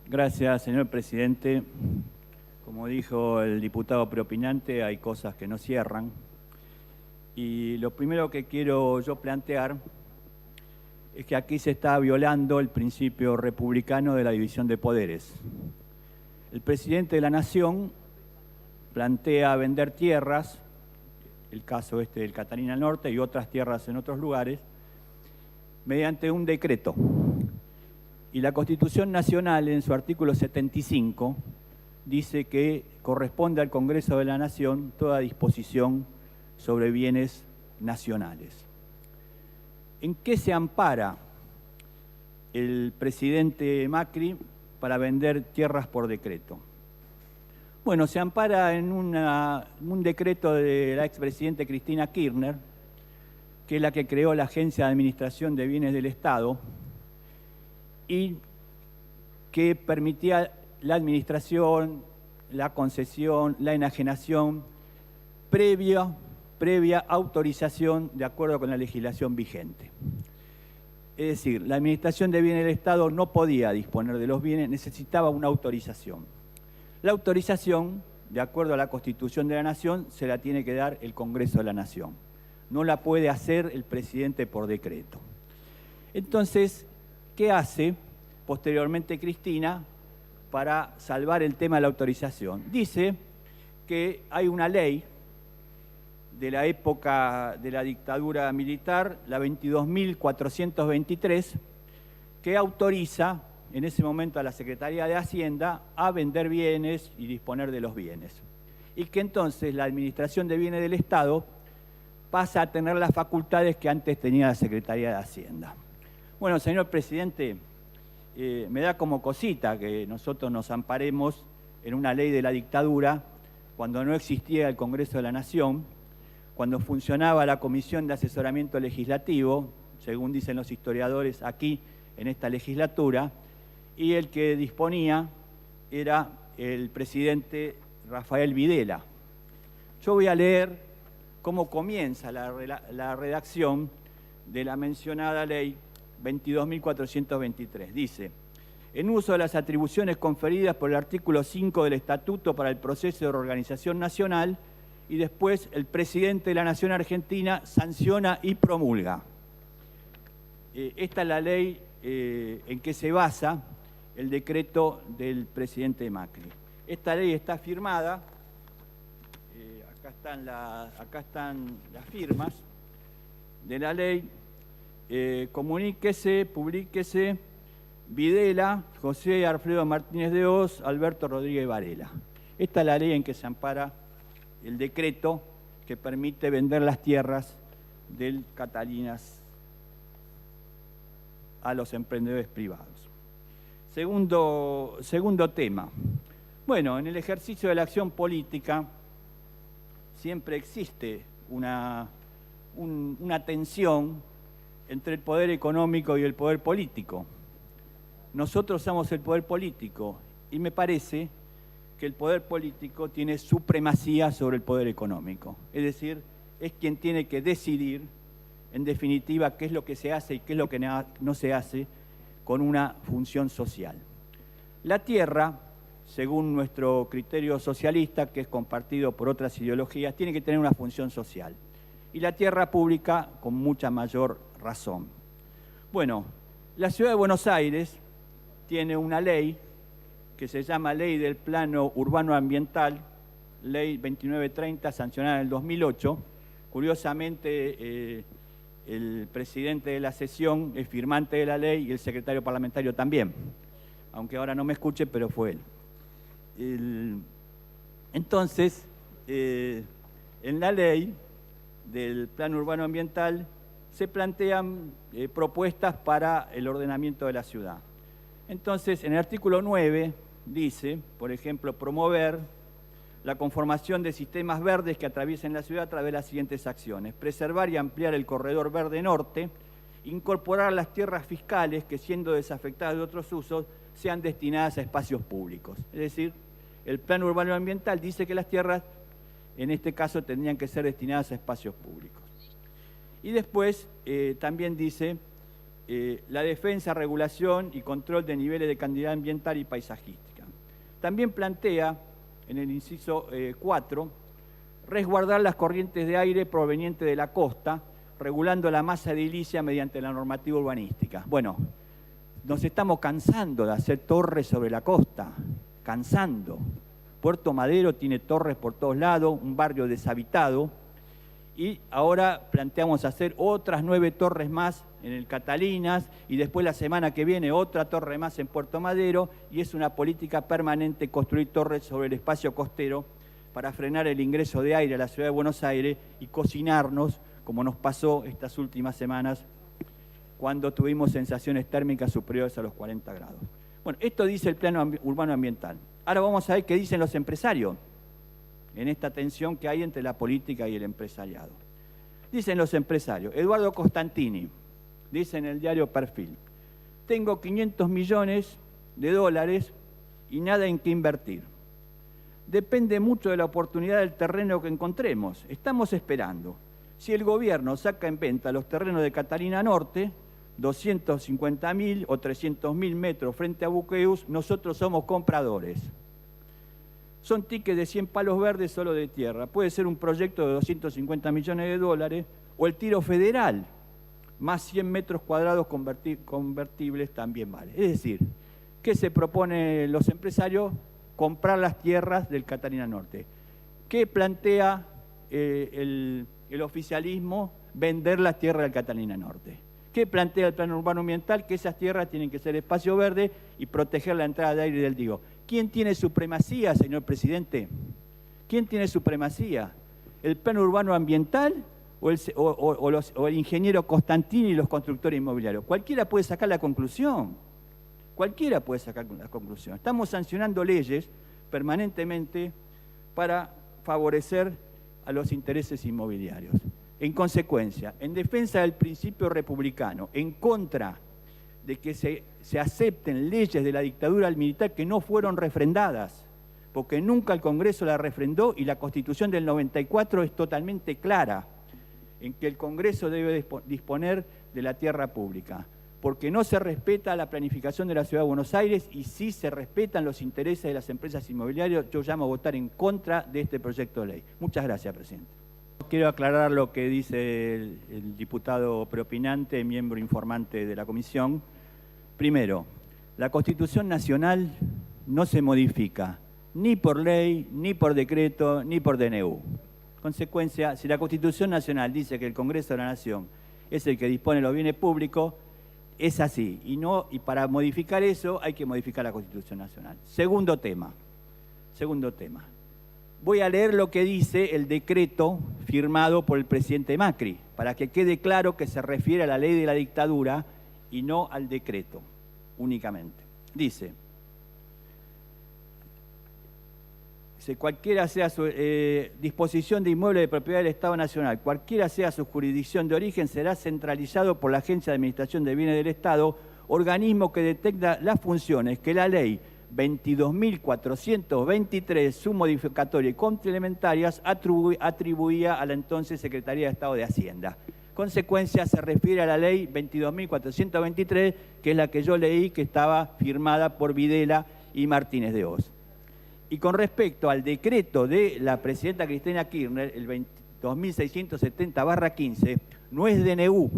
Gracias, señor presidente. Como dijo el diputado preopinante, hay cosas que no cierran. Y lo primero que quiero yo plantear es que aquí se está violando el principio republicano de la división de poderes. El presidente de la Nación plantea vender tierras, el caso este del Catalina Norte y otras tierras en otros lugares, mediante un decreto. Y la Constitución Nacional, en su artículo 75, dice que corresponde al Congreso de la Nación toda disposición sobre bienes nacionales. ¿En qué se ampara el presidente Macri para vender tierras por decreto? Bueno, se ampara en un decreto de la expresidente Cristina Kirchner, que es la que creó la Agencia de Administración de Bienes del Estado y que permitía la administración, la concesión, la enajenación previa autorización de acuerdo con la legislación vigente. Es decir, la administración de bienes del Estado no podía disponer de los bienes, necesitaba una autorización. La autorización, de acuerdo a la Constitución de la Nación, se la tiene que dar el Congreso de la Nación. No la puede hacer el presidente por decreto. Entonces, ¿qué hace posteriormente Cristina para salvar el tema de la autorización? Dice que hay una ley de la época de la dictadura militar, la 22.423, que autoriza en ese momento a la Secretaría de Hacienda a vender bienes y disponer de los bienes. Y que entonces la Administración de Bienes del Estado pasa a tener las facultades que antes tenía la Secretaría de Hacienda. Bueno, señor presidente, me da como cosita que nosotros nos amparemos en una ley de la dictadura cuando no existía el Congreso de la Nación, cuando funcionaba la Comisión de Asesoramiento Legislativo, según dicen los historiadores aquí en esta legislatura, y el que disponía era el presidente Rafael Videla. Yo voy a leer cómo comienza la redacción de la mencionada ley 22.423. Dice: en uso de las atribuciones conferidas por el artículo 5 del Estatuto para el Proceso de Reorganización Nacional, y después el presidente de la Nación Argentina sanciona y promulga. Esta es la ley en que se basa el decreto del presidente Macri. Esta ley está firmada, acá están las firmas de la ley. Comuníquese, publíquese, Videla, José Alfredo Martínez de Hoz, Alberto Rodríguez Varela. Esta es la ley en que se ampara el decreto que permite vender las tierras del Catalinas a los emprendedores privados. Segundo tema. Bueno, en el ejercicio de la acción política siempre existe una tensión entre el poder económico y el poder político. Nosotros somos el poder político y me parece que el poder político tiene supremacía sobre el poder económico. Es decir, es quien tiene que decidir, en definitiva, qué es lo que se hace y qué es lo que no se hace con una función social. La tierra, según nuestro criterio socialista, que es compartido por otras ideologías, tiene que tener una función social. Y la tierra pública con mucha mayor razón. Bueno, la Ciudad de Buenos Aires tiene una ley que se llama Ley del Plano Urbano Ambiental, Ley 2930, sancionada en el 2008. Curiosamente, el presidente de la sesión es firmante de la ley y el secretario parlamentario también, aunque ahora no me escuche, pero fue él. Entonces, en la ley del Plano Urbano Ambiental se plantean propuestas para el ordenamiento de la ciudad. Entonces, en el artículo 9 dice, por ejemplo, promover la conformación de sistemas verdes que atraviesen la ciudad a través de las siguientes acciones: preservar y ampliar el corredor verde norte, incorporar las tierras fiscales que, siendo desafectadas de otros usos, sean destinadas a espacios públicos. Es decir, el Plan Urbano Ambiental dice que las tierras, en este caso, tendrían que ser destinadas a espacios públicos. Y después también dice la defensa, regulación y control de niveles de calidad ambiental y paisajística. También plantea, en el inciso 4, resguardar las corrientes de aire provenientes de la costa, regulando la masa edilicia mediante la normativa urbanística. Bueno, nos estamos cansando de hacer torres sobre la costa, cansando. Puerto Madero tiene torres por todos lados, un barrio deshabitado, y ahora planteamos hacer otras 9 torres más en el Catalinas, y después la semana que viene otra torre más en Puerto Madero, y es una política permanente construir torres sobre el espacio costero para frenar el ingreso de aire a la ciudad de Buenos Aires y cocinarnos, como nos pasó estas últimas semanas, cuando tuvimos sensaciones térmicas superiores a los 40 grados. Bueno, esto dice el plano urbano ambiental. Ahora vamos a ver qué dicen los empresarios en esta tensión que hay entre la política y el empresariado. Dicen los empresarios, Eduardo Costantini, dice en el diario Perfil, tengo 500 millones de dólares y nada en qué invertir. Depende mucho de la oportunidad del terreno que encontremos. Estamos esperando. Si el gobierno saca en venta los terrenos de Catalina Norte, 250.000 o 300.000 metros frente a Buqueus, nosotros somos compradores. Son tickets de 100 palos verdes solo de tierra. Puede ser un proyecto de 250 millones de dólares o el tiro federal, más 100 metros cuadrados convertibles también vale. Es decir, ¿qué se propone los empresarios? Comprar las tierras del Catalina Norte. ¿Qué plantea el oficialismo? Vender las tierras del Catalina Norte. ¿Qué plantea el plano urbano ambiental? Que esas tierras tienen que ser espacio verde y proteger la entrada de aire del Digo. ¿Quién tiene supremacía, señor presidente? ¿Quién tiene supremacía? ¿El plano urbano ambiental o el ingeniero Costantini y los constructores inmobiliarios? Cualquiera puede sacar la conclusión. Cualquiera puede sacar la conclusión. Estamos sancionando leyes permanentemente para favorecer a los intereses inmobiliarios. En consecuencia, en defensa del principio republicano, en contra de que se acepten leyes de la dictadura militar que no fueron refrendadas, porque nunca el Congreso la refrendó y la Constitución del 94 es totalmente clara en que el Congreso debe disponer de la tierra pública, porque no se respeta la planificación de la Ciudad de Buenos Aires y sí se respetan los intereses de las empresas inmobiliarias. Yo llamo a votar en contra de este proyecto de ley. Muchas gracias, presidente. Quiero aclarar lo que dice el diputado preopinante, miembro informante de la comisión. Primero, la Constitución Nacional no se modifica ni por ley, ni por decreto, ni por DNU. Consecuencia, si la Constitución Nacional dice que el Congreso de la Nación es el que dispone de los bienes públicos, es así. Y para modificar eso hay que modificar la Constitución Nacional. Segundo tema. Voy a leer lo que dice el decreto firmado por el presidente Macri, para que quede claro que se refiere a la ley de la dictadura y no al decreto únicamente. Dice, cualquiera sea su disposición de inmueble de propiedad del Estado Nacional, cualquiera sea su jurisdicción de origen, será centralizado por la Agencia de Administración de Bienes del Estado, organismo que detecta las funciones que la ley 22.423, su modificatoria y complementarias, atribuía a la entonces Secretaría de Estado de Hacienda. Consecuencia, se refiere a la ley 22.423, que es la que yo leí, que estaba firmada por Videla y Martínez de Hoz. Y con respecto al decreto de la presidenta Cristina Kirchner, el 2670/15, no es DNU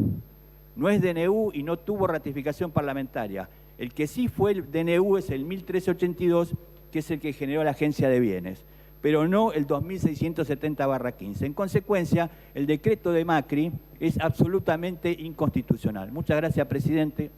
y no tuvo ratificación parlamentaria. El que sí fue el DNU es el 1382, que es el que generó la Agencia de Bienes, pero no el 2670/15. En consecuencia, el decreto de Macri es absolutamente inconstitucional. Muchas gracias, presidente.